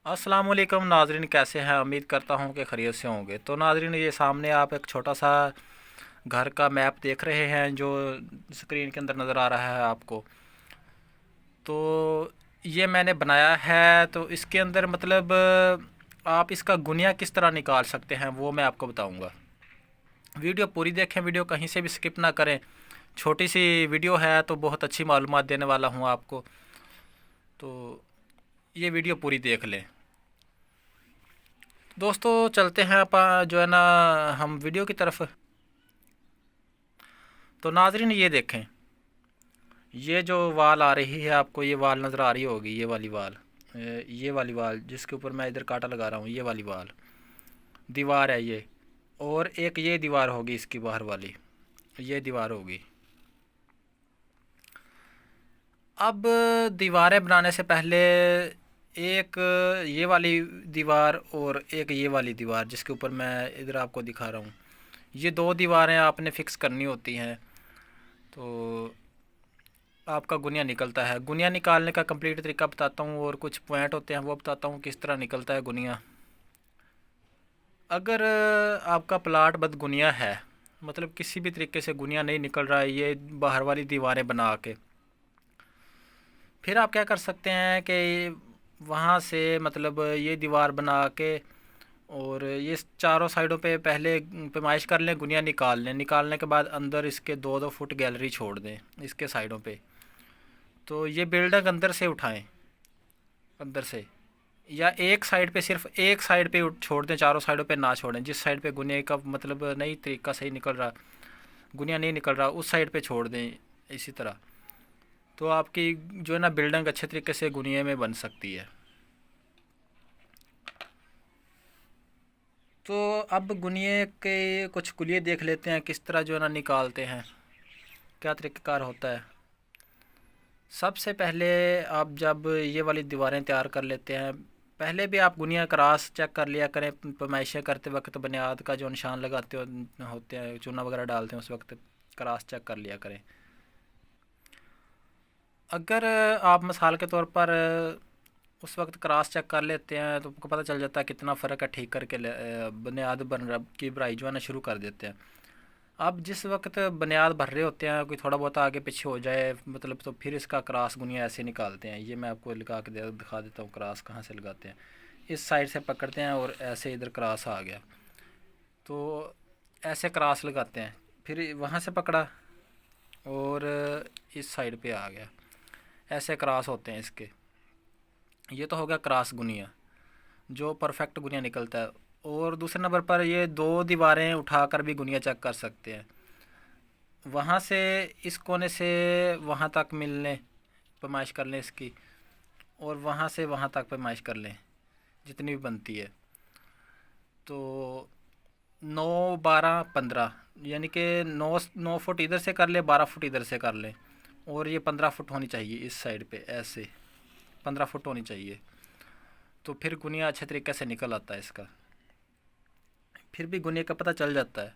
अस्सलाम वालेकुम नाजरीन, कैसे हैं? उम्मीद करता हूं कि खैरियत से होंगे। तो नाजरीन, ये सामने आप एक छोटा सा घर का मैप देख रहे हैं जो स्क्रीन के अंदर नज़र आ रहा है आपको। तो ये मैंने बनाया है। तो इसके अंदर मतलब आप इसका गुनिया किस तरह निकाल सकते हैं वो मैं आपको बताऊंगा। वीडियो पूरी देखें, वीडियो कहीं से भी स्किप ना करें। छोटी सी वीडियो है तो बहुत अच्छी मालूमात देने वाला हूँ आपको। तो ये वीडियो पूरी देख लें। दोस्तों, चलते हैं जो है ना हम वीडियो की तरफ। तो नाजरीन, ये देखें, ये जो वाल आ रही है आपको, ये वाल नज़र आ रही होगी, ये वाली वाल, ये वाली वाल जिसके ऊपर मैं इधर कांटा लगा रहा हूँ, ये वाली वाल दीवार है ये। और एक ये दीवार होगी, इसकी बाहर वाली ये दीवार होगी। अब दीवारें बनाने से पहले एक ये वाली दीवार और एक ये वाली दीवार जिसके ऊपर मैं इधर आपको दिखा रहा हूँ, ये दो दीवारें आपने फ़िक्स करनी होती हैं। तो आपका गुनिया निकलता है। गुनिया निकालने का कंप्लीट तरीका बताता हूँ और कुछ पॉइंट होते हैं वो बताता हूँ किस तरह निकलता है गुनिया। अगर आपका प्लाट बदगुनिया है, मतलब किसी भी तरीके से गुनिया नहीं निकल रहा है ये बाहर वाली दीवारें बना के, फिर आप क्या कर सकते हैं कि वहाँ से मतलब ये दीवार बना के और ये चारों साइडों पे पहले पैमाइश कर लें, गुनिया निकाल लें। निकालने के बाद अंदर इसके 2-2 फुट गैलरी छोड़ दें इसके साइडों पे। तो ये बिल्डिंग अंदर से उठाएं, अंदर से, या एक साइड पे, सिर्फ एक साइड पे छोड़ दें, चारों साइडों पे ना छोड़ें। जिस साइड पे गुनिया का मतलब नहीं तरीका सही निकल रहा, गुनिया नहीं निकल रहा, उस साइड पे छोड़ दें इसी तरह। तो आपकी जो है ना बिल्डिंग अच्छे तरीके से गुनिया में बन सकती है। तो अब गुनिया के कुछ कुलिये देख लेते हैं किस तरह जो है ना निकालते हैं, क्या तरीक़ाकार होता है। सबसे पहले आप जब ये वाली दीवारें तैयार कर लेते हैं, पहले भी आप गुनिया क्रॉस चेक कर लिया करें। पैमाइशें करते वक्त बुनियाद का जो निशान लगाते होते हैं, चूना वगैरह डालते हैं, उस वक्त क्रॉस चेक कर लिया करें। अगर आप मिसाल के तौर पर उस वक्त क्रॉस चेक कर लेते हैं तो आपको पता चल जाता है कितना फ़र्क है, ठीक करके बुनियाद बन की भराई जो है ना शुरू कर देते हैं। अब जिस वक्त बुनियाद भर रहे होते हैं, कोई थोड़ा बहुत आगे पीछे हो जाए मतलब, तो फिर इसका क्रॉस गुनिया ऐसे निकालते हैं। ये मैं आपको लगा के दिखा देता हूँ क्रॉस कहाँ से लगाते हैं। इस साइड से पकड़ते हैं और ऐसे इधर क्रॉस आ गया तो ऐसे क्रॉस लगाते हैं, फिर वहाँ से पकड़ा और इस साइड पे आ गया, ऐसे क्रॉस होते हैं इसके। ये तो हो गया क्रॉस गुनिया, जो परफेक्ट गुनिया निकलता है। और दूसरे नंबर पर ये दो दीवारें उठाकर भी गुनिया चेक कर सकते हैं। वहाँ से इस कोने से वहाँ तक मिलने पैमाइश कर लें इसकी, और वहाँ से वहाँ तक पैमाइश कर लें जितनी भी बनती है। तो 9, 12, 15, यानी कि 9 फुट इधर से कर ले, 12 फुट इधर से कर लें, और ये 15 फुट होनी चाहिए इस साइड पे, ऐसे 15 फुट होनी चाहिए। तो फिर गुनिया अच्छे तरीके से निकल आता है इसका, फिर भी गुनिया का पता चल जाता है।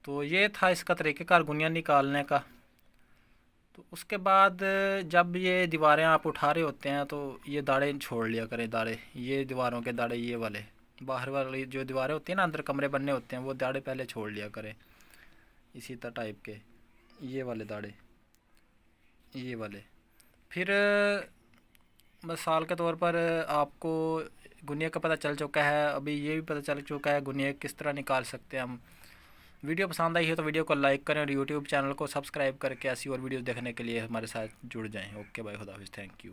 तो ये था इसका तरीक़ेकार गुनिया निकालने का। तो उसके बाद जब ये दीवारें आप उठा रहे होते हैं तो ये दाड़े छोड़ लिया करें, दाड़े, ये दीवारों के दाड़े, ये वाले बाहर वाली जो दीवारें होती हैं ना, अंदर कमरे बनने होते हैं, वो दाड़े पहले छोड़ लिया करें इसी तरह टाइप के, ये वाले दाड़े, ये वाले। फिर मिसाल के तौर पर आपको गुनिया का पता चल चुका है, अभी ये भी पता चल चुका है गुनिया किस तरह निकाल सकते हैं हम। वीडियो पसंद आई है तो वीडियो को लाइक करें और यूट्यूब चैनल को सब्सक्राइब करके ऐसी और वीडियोस देखने के लिए हमारे साथ जुड़ जाएं। ओके, बाय, खुदा हाफिज़, थैंक यू।